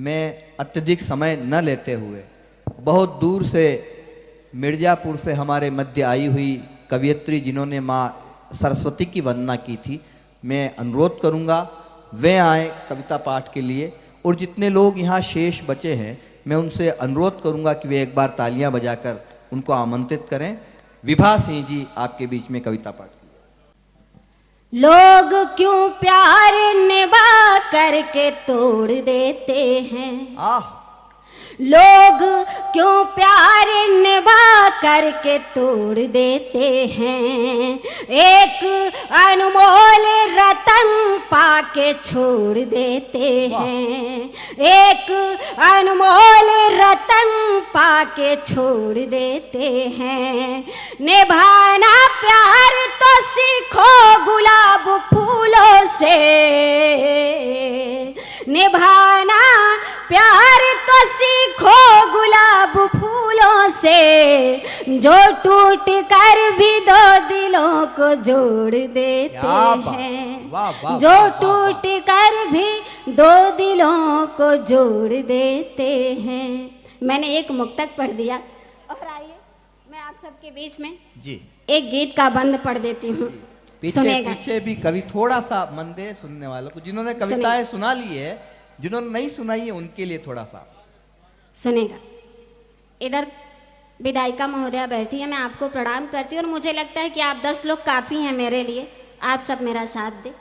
मैं अत्यधिक समय न लेते हुए बहुत दूर से मिर्ज़ापुर से हमारे मध्य आई हुई कवयित्री जिन्होंने माँ सरस्वती की वंदना की थी, मैं अनुरोध करूँगा वे आए कविता पाठ के लिए। और जितने लोग यहाँ शेष बचे हैं मैं उनसे अनुरोध करूँगा कि वे एक बार तालियां बजाकर उनको आमंत्रित करें। विभा सिंह जी आपके बीच में कविता पाठ। लोग क्यों प्यार निभा करके तोड़ देते हैं, लोग क्यों प्यार निभा करके तोड़ देते हैं, एक अनमोल रतन पाके छोड़ देते हैं, एक अनमोल रतन पाके छोड़ देते हैं। निभाना प्यार तो सीखो गुलाब फूलों से, निभाना प्यार तो सीखो गुलाब फूलों से, जो टूट कर भी दो दिलों को जोड़ देते हैं, जो टूट कर भी दो दिलों को जोड़ देते हैं। मैंने एक मुक्तक पढ़ दिया और आइए मैं आप सबके बीच में जी एक गीत का बंद पढ़ देती हूँ। पीछे भी कवि थोड़ा सा मन दे सुनने वालों को, जिन्होंने कविताएं सुना ली है, जिन्होंने नहीं सुनाई है उनके लिए थोड़ा सा सुनेगा। इधर विधायिका महोदया बैठी है, मैं आपको प्रणाम करती हूँ और मुझे लगता है कि आप 10 लोग काफ़ी हैं मेरे लिए, आप सब मेरा साथ दे।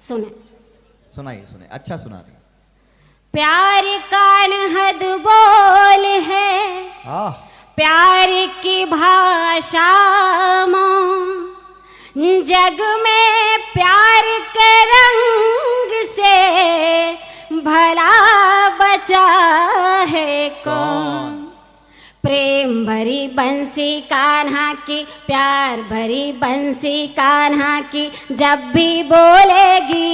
सुनाइए, अच्छा सुना रहे। प्यार का अनहद बोल है, प्यार की भाषा जग में प्यार के रंग से भला बचा है कौन। प्रेम भरी बंसी कान्हा की, प्यार भरी बंसी कान्हा की जब भी बोलेगी,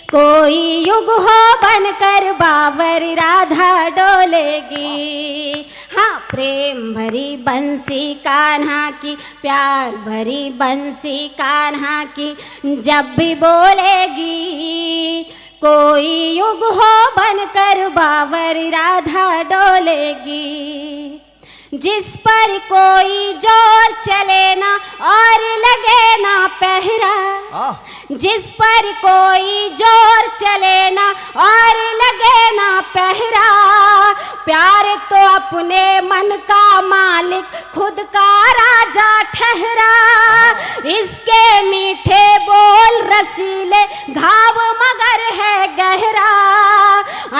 कोई युग हो बनकर बाबर राधा डोलेगी। हाँ, प्रेम भरी बंसी कान्हा की, प्यार भरी बंसी कान्हा की जब भी बोलेगी, कोई युग हो बनकर बाबर राधा डोलेगी। जिस पर कोई जोर चले ना और लगे ना पहरा, जिस पर कोई जोर चले ना और लगे ना पहरा, प्यार तो अपने मन का मालिक खुद का राजा ठहरा। इसके मीठे बोल रसीले घाव मगर है गहरा,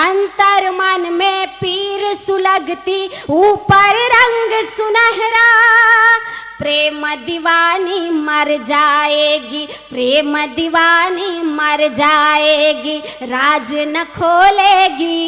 अंतर मन में पीर सुलगती ऊपर रंग सुनहरा। प्रेम दीवानी मर जाएगी, प्रेम दीवानी मर जाएगी, राज न खोलेगी,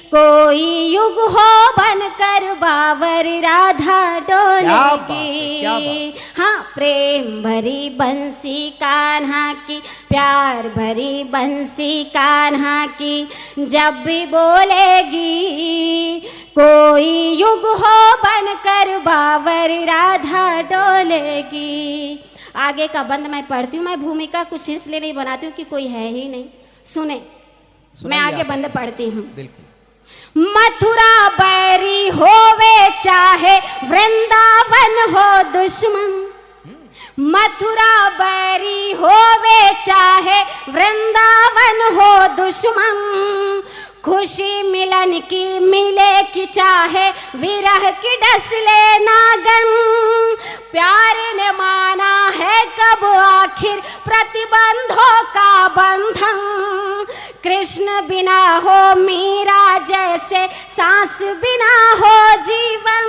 कोई युग हो बनकर बाबर राधा डोलेगी। हाँ, प्रेम भरी बंसी कान्हा की, प्यार भरी बंसी कान्हा की जब भी बोलेगी, कोई युग हो बनकर बाबर राधा डोलेगी। आगे का बंद मैं पढ़ती हूँ, मैं भूमिका कुछ इसलिए नहीं बनाती हूँ कि कोई है ही नहीं। सुने, मैं आगे बंद पढ़ती हूँ। मथुरा बैरी होवे चाहे वृंदावन हो दुश्मन, मथुरा बैरी होवे चाहे वृंदावन हो दुश्मन, खुशी मिलन की मिले कि चाहे विरह की डस ले नागन। प्यार ने माना है कब आखिर प्रतिबंधों का बंधन, कृष्ण बिना हो मीरा जैसे सांस बिना हो जीवन।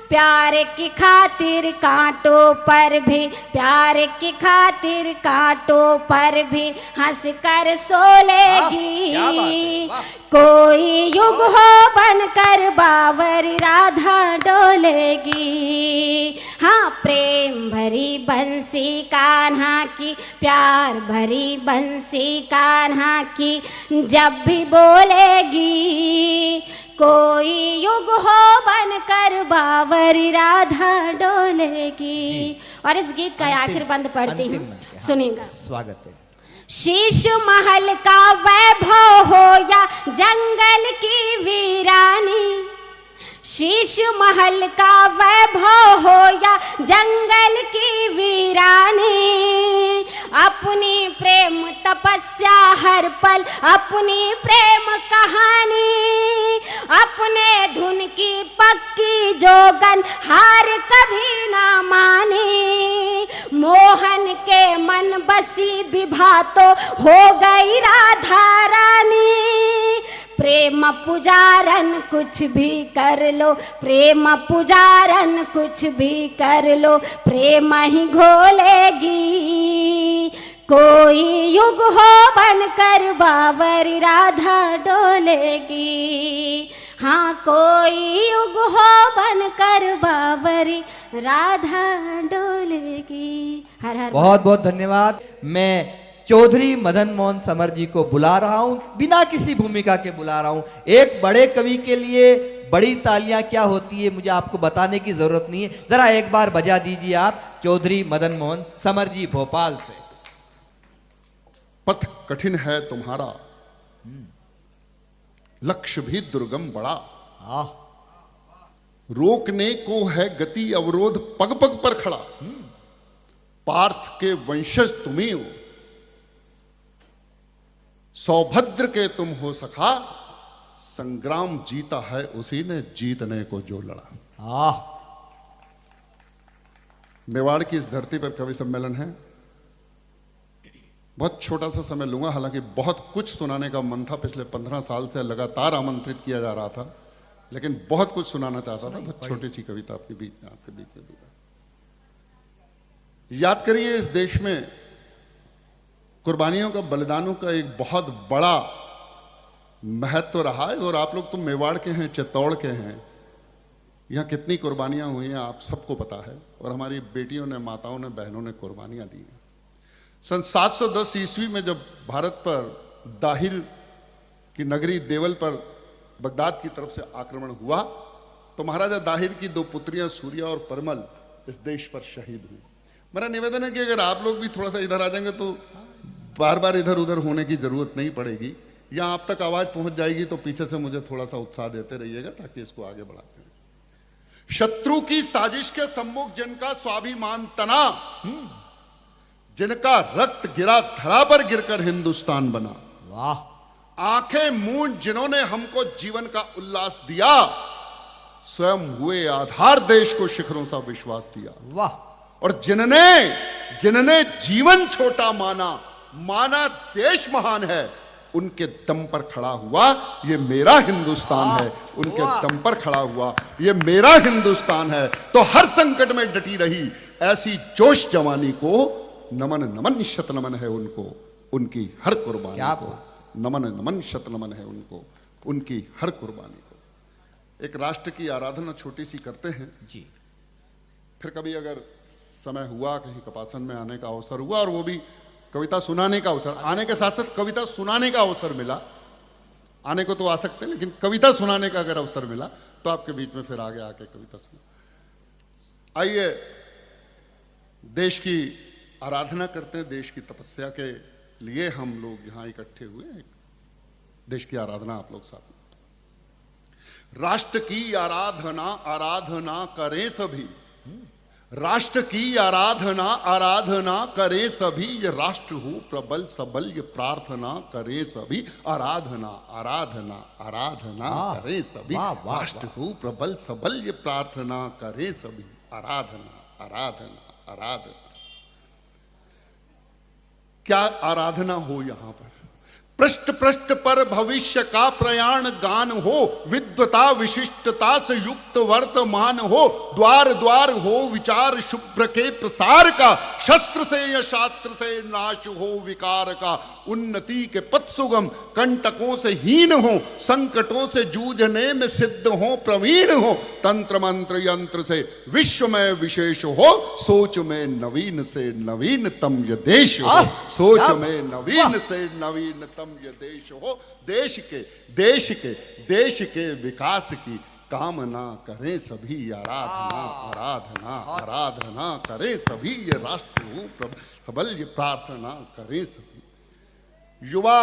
प्यार की खातिर कांटों पर भी, प्यार की खातिर कांटों पर भी हंस कर सोलेगी, कोई युग हो बनकर बाबर राधा डोलेगी। हाँ, प्रेम भरी बंसी कान्हा की, प्यार भरी बंसी कान्हा की जब भी बोलेगी, कोई युग हो बनकर बाबर राधा डोलेगी। और इस गीत का आखिर बंद पढ़ती हूँ, सुनिएगा। स्वागत है। शीश महल का वैभव हो या जंगल की वीरानी, शीश महल का वैभव हो या जंगल की वीरानी, अपनी प्रेम तपस्या हर पल अपनी प्रेम कहानी, अपने धुन की पक्की जोगन हार कभी ना मानी, मोहन के मन बसी विभा तो हो गई राधा रानी, प्रेम पुजारन कुछ भी कर लो, प्रेम पुजारन कुछ भी कर लो, प्रेम ही घोलेगी, कोई युग हो बनकर बावरी राधा डोलेगी, हाँ कोई युग हो बनकर बावरी राधा डोलेगी। हर हर बहुत बहुत धन्यवाद। मैं चौधरी मदन मोहन समर जी को बुला रहा हूं, बिना किसी भूमिका के बुला रहा हूं। एक बड़े कवि के लिए बड़ी तालियां क्या होती है मुझे आपको बताने की जरूरत नहीं है, जरा एक बार बजा दीजिए आप चौधरी मदन मोहन समर जी भोपाल से। पथ कठिन है तुम्हारा, लक्ष्य भी दुर्गम बड़ा, रोकने को है गति अवरोध पग पग पर खड़ा, पार्थ के वंशज तुम्ही हो, सौभद्र के तुम हो सखा, संग्राम जीता है उसी ने जीतने को जो लड़ा। मेवाड़ की इस धरती पर कवि सम्मेलन है। बहुत छोटा सा समय लूंगा, हालांकि बहुत कुछ सुनाने का मन था। पिछले 15 साल से लगातार आमंत्रित किया जा रहा था, लेकिन बहुत कुछ सुनाना चाहता था। बहुत छोटी सी कविता आपके बीच में दूंगा। याद करिए, इस देश में कुर्बानियों का, बलिदानों का एक बहुत बड़ा महत्व रहा है। और आप लोग तो मेवाड़ के हैं, चित्तौड़ के हैं, यहाँ कितनी कुर्बानियां हुई हैं आप सबको पता है। और हमारी बेटियों ने, माताओं ने, बहनों ने कुर्बानियां दी हैं। सन 710 ईस्वी में जब भारत पर दाहिर की नगरी देवल पर बगदाद की तरफ से आक्रमण हुआ, तो महाराजा दाहिर की 2 पुत्रियां सूर्या और परमल इस देश पर शहीद हुई। मेरा निवेदन है कि अगर आप लोग भी थोड़ा सा इधर आ जाएंगे तो बार बार इधर उधर होने की जरूरत नहीं पड़ेगी। या आप तक आवाज पहुंच जाएगी तो पीछे से मुझे थोड़ा सा उत्साह देते रहिएगा, ताकि इसको आगे बढ़ाते हैं। शत्रु की साजिश के सम्मुख जिनका स्वाभिमान तना, जिनका रक्त गिरा धरा पर गिरकर हिंदुस्तान बना, वाह। आंखें मूंद जिन्होंने हमको जीवन का उल्लास दिया, स्वयं हुए आधार देश को शिखरों सा विश्वास दिया, वाह। और जिनने जीवन छोटा माना देश महान है, उनके दम पर खड़ा हुआ ये मेरा हिंदुस्तान है, उनके दम पर खड़ा हुआ ये मेरा हिंदुस्तान है। तो हर संकट में डटी रही ऐसी जोश जवानी को नमन नमन शत नमन है उनको, उनकी हर कुर्बानी को नमन नमन शत नमन है उनको, उनकी हर कुर्बानी को। एक राष्ट्र की आराधना छोटी सी करते हैं जी। फिर कभी अगर समय हुआ, कहीं कपासन में आने का अवसर हुआ, और वो भी कविता सुनाने का अवसर, आने के साथ साथ कविता सुनाने का अवसर मिला, आने को तो आ सकते हैं लेकिन कविता सुनाने का अगर अवसर मिला तो आपके बीच में फिर आगे आके कविता सुना। आइए देश की आराधना करते हैं, देश की तपस्या के लिए हम लोग यहाँ इकट्ठे हुए हैं। देश की आराधना आप लोग साथ में। राष्ट्र की आराधना करें सभी, राष्ट्र की आराधना करें सभी, ये राष्ट्र हो प्रबल सबल ये प्रार्थना करें सभी, आराधना करें सभी, राष्ट्र हो प्रबल सबल ये प्रार्थना करें सभी, आराधना। क्या आराधना हो यहां पर? पृष्ठ पृष्ठ पर भविष्य का प्रयाण गान हो, विद्वता विशिष्टता से युक्त वर्तमान हो, द्वार द्वार हो विचार शुभ्र के प्रसार का, शस्त्र से या शास्त्र से नाश हो विकार का, उन्नति के पथ सुगम कंटकों से हीन हो, संकटों से जूझने में सिद्ध हो प्रवीण हो, तंत्र मंत्र यंत्र से विश्व में विशेष हो, सोच में नवीन से नवीनतम ये देश हो, सोच में नवीन से नवीनतम ये देश हो, देश के विकास की कामना करें सभी, आराधना करें सभी, ये राष्ट्र हो प्रबल ये प्रार्थना करें सभी। युवा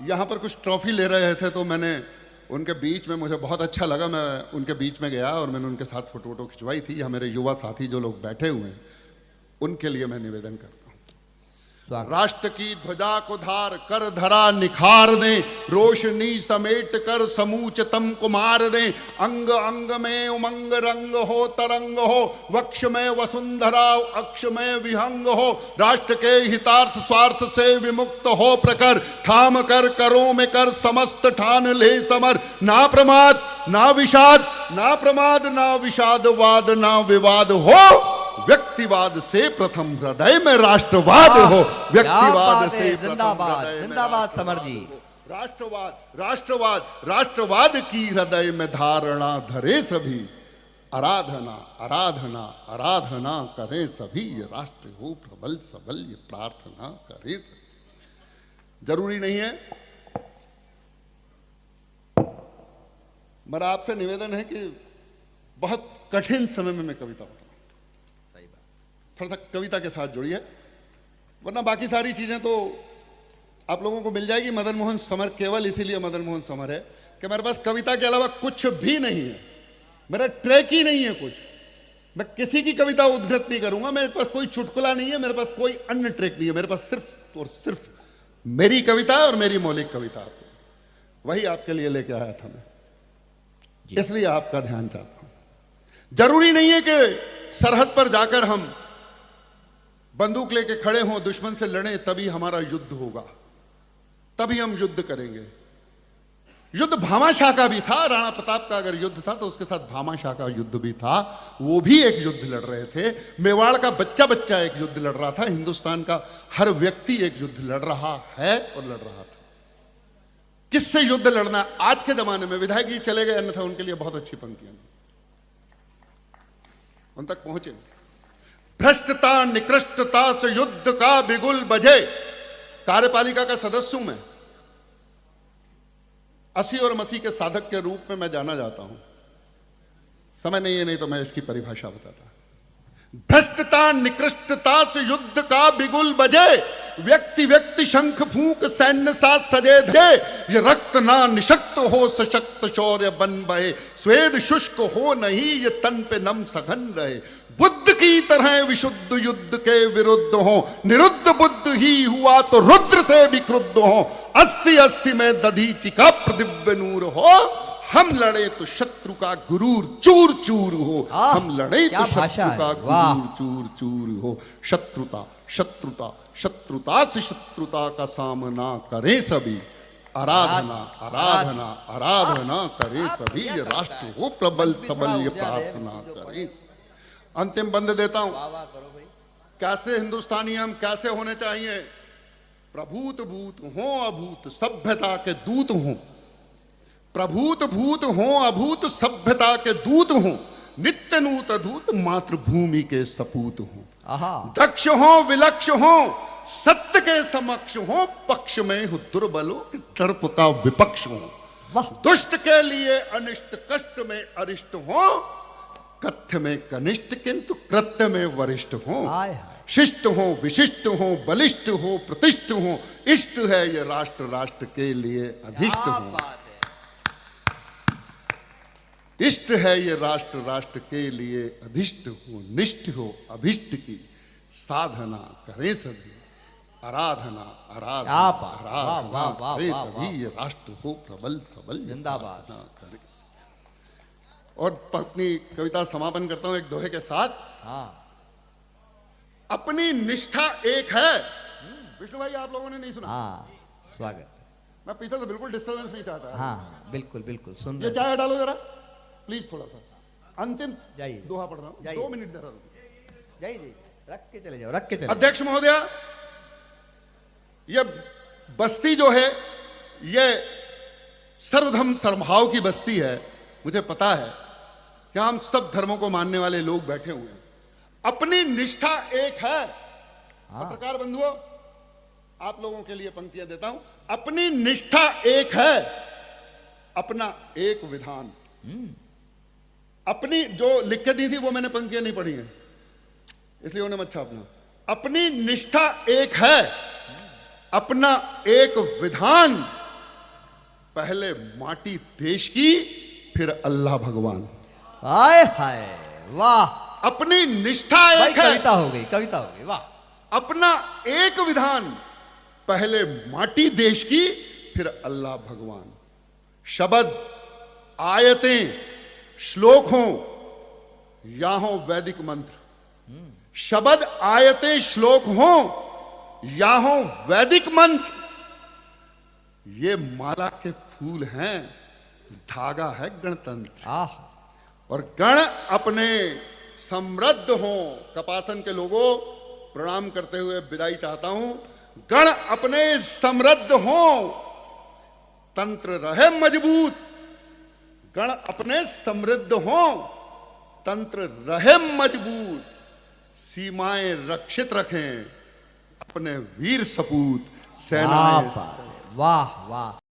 यहां पर कुछ ट्रॉफी ले रहे थे, तो मैंने उनके बीच में, मुझे बहुत अच्छा लगा, मैं उनके बीच में गया और मैंने उनके साथ फोटो खिंचवाई थी। या मेरे युवा साथी जो लोग बैठे हुए हैं, उनके लिए मैं निवेदन करता हूं। राष्ट्र की ध्वजा को धार कर धरा निखार दे, रोशनी समेट कर समूचतम कुमार दे, अंग अंग में उमंग रंग हो तरंग हो, वक्ष में वसुंधरा अक्ष में विहंग हो, राष्ट्र के हितार्थ स्वार्थ से विमुक्त हो प्रकर, ठाम कर करों में कर समस्त ठान ले समर, ना प्रमाद ना विषाद, ना प्रमाद ना विषादवाद, ना विवाद हो व्यक्तिवाद से प्रथम हृदय में राष्ट्रवाद हो, व्यक्तिवाद से जिंदाबाद जिंदाबाद समर जी। राष्ट्रवाद राष्ट्रवाद राष्ट्रवाद की हृदय में धारणा धरे सभी, आराधना आराधना आराधना करें सभी, ये राष्ट्र हो प्रबल सबल, ये प्रार्थना करें सभी। जरूरी नहीं है, मेरा आपसे निवेदन है कि बहुत कठिन समय में मैं कविता बताऊं, थोड़ा सा कविता के साथ जुड़िए, वरना बाकी सारी चीजें तो आप लोगों को मिल जाएगी। मदन मोहन समर केवल इसीलिए मदन मोहन समर है कि मेरे पास कविता के अलावा कुछ भी नहीं है, मेरा ट्रैक ही नहीं है कुछ। मैं किसी की कविता उद्धृत नहीं करूंगा, मेरे पास कोई चुटकुला नहीं है, मेरे पास कोई अन्य ट्रैक नहीं है, मेरे पास सिर्फ और सिर्फ मेरी कविता और मेरी मौलिक कविता, वही आपके लिए लेके आया था मैं, इसलिए आपका ध्यान चाहता हूं। जरूरी नहीं है कि सरहद पर जाकर हम बंदूक लेके खड़े हों, दुश्मन से लड़ें, तभी हमारा युद्ध होगा, तभी हम युद्ध करेंगे। युद्ध भामाशाह का भी था, राणा प्रताप का अगर युद्ध था तो उसके साथ भामाशाह का युद्ध भी था, वो भी एक युद्ध लड़ रहे थे। मेवाड़ का बच्चा बच्चा एक युद्ध लड़ रहा था, हिंदुस्तान का हर व्यक्ति एक युद्ध लड़ रहा है और लड़ रहा था। किससे युद्ध लड़ना? आज के जमाने में विधायक जी चले गए, अन्यथा उनके लिए बहुत अच्छी पंक्तियां उन तक पहुंचे। भ्रष्टता निकृष्टता से युद्ध का बिगुल बजे, कार्यपालिका का सदस्य हूं मैं, 80 और मसीह के साधक के रूप में मैं जाना जाता हूं। समय नहीं है, नहीं तो मैं इसकी परिभाषा बताता। भ्रष्टता निकृष्टता से युद्ध का बिगुल बजे, व्यक्ति व्यक्ति शंख फूंक सैन्य साथ सजे धजे, ये रक्त ना निशक्त हो सशक्त शौर्य बन बहे, स्वेद शुष्क हो नहीं ये तन पे नम सघन रहे, बुद्ध की तरह विशुद्ध युद्ध के विरुद्ध हो, निरुद्ध बुद्ध ही हुआ तो रुद्र से भी क्रुद्ध हो, अस्थि अस्थि में दधीचि का प्रदिव्य नूर हो, हम लड़े तो शत्रु का गुरूर चूर चूर हो, हम लड़े तो शत्रु का गुरूर चूर चूर हो, शत्रुता शत्रुता शत्रुता से शत्रुता का सामना करें सभी, आराधना आराधना आराधना करें सभी, ये राष्ट्र हो प्रबल सबल, ये प्रार्थना करें। अंतिम बंद देता हूं, कैसे हिंदुस्तानी हम कैसे होने चाहिए? प्रभूत भूत हो अभूत सभ्यता के दूत हो, प्रभूत भूत हो अभूत सभ्यता के दूत हो, नित्य नूत अधूत मातृभूमि के सपूत हो, दक्ष हो विलक्ष हो सत्य के समक्ष हो, पक्ष में हो दुर्बलों के दर्प का विपक्ष हो, दुष्ट के लिए अनिष्ट कष्ट में अरिष्ट हो, कथ्य में कनिष्ठ किंतु कृत्य में वरिष्ठ हो, शिष्ट हो विशिष्ट हो बलिष्ठ हो प्रतिष्ठ हो, इष्ट है ये राष्ट्र राष्ट्र के लिए अधिष्ट हो, इष्ट है ये राष्ट्र राष्ट्र के लिए अधिष्ट हो, निष्ठ हो अभिष्ट की साधना करें सभी, आराधना आराधना आराधना करें सभी, ये राष्ट्र हो प्रबल सबल, जिंदाबाद करें। और अपनी कविता समापन करता हूं एक दोहे के साथ। अपनी निष्ठा एक है। विष्णु भाई आप लोगों ने नहीं सुना? स्वागत। मैं पीछे से बिल्कुल डिस्टर्बेंस नहीं चाहता। हाँ बिल्कुल बिल्कुल सुन ये चाय डालो जरा प्लीज, थोड़ा सा अंतिम जाइए, दोहा पढ़ रहा हूं, 2 मिनट जरा जाइए, रख के चले जाओ, रख के चले। अध्यक्ष महोदया, ये बस्ती जो है ये सर्वधर्म सर्वभाव की बस्ती है। मुझे पता है कि हम सब धर्मों को मानने वाले लोग बैठे हुए हैं, अपनी निष्ठा एक है। पत्रकार बंधुओं, आप लोगों के लिए पंक्तियां देता हूं। अपनी निष्ठा एक है, अपना एक विधान। अपनी जो लिख के दी थी वो मैंने पंक्तियां नहीं पढ़ी हैं, इसलिए उन्हें मत छापना। अपनी निष्ठा एक है, अपना एक विधान, पहले माटी देश की फिर अल्लाह भगवान। हाय हाय वाह, अपनी निष्ठा भाई एक है, कविता हो गई, कविता हो गई, वाह। अपना एक विधान, पहले माटी देश की फिर अल्लाह भगवान। शब्द, आयतें, श्लोक हों या हो वैदिक मंत्र, शब्द, आयतें, श्लोक हों या हो वैदिक मंत्र, ये माला के फूल हैं, धागा है गणतंत्र। आह, और गण अपने समृद्ध हों। कपासन के लोगों, प्रणाम करते हुए विदाई चाहता हूं। गण अपने समृद्ध हों, तंत्र रहे मजबूत। गण अपने समृद्ध हों, तंत्र रहे मजबूत। सीमाएं रक्षित रखें अपने वीर सपूत। सेनाएं वाह वाह वाह।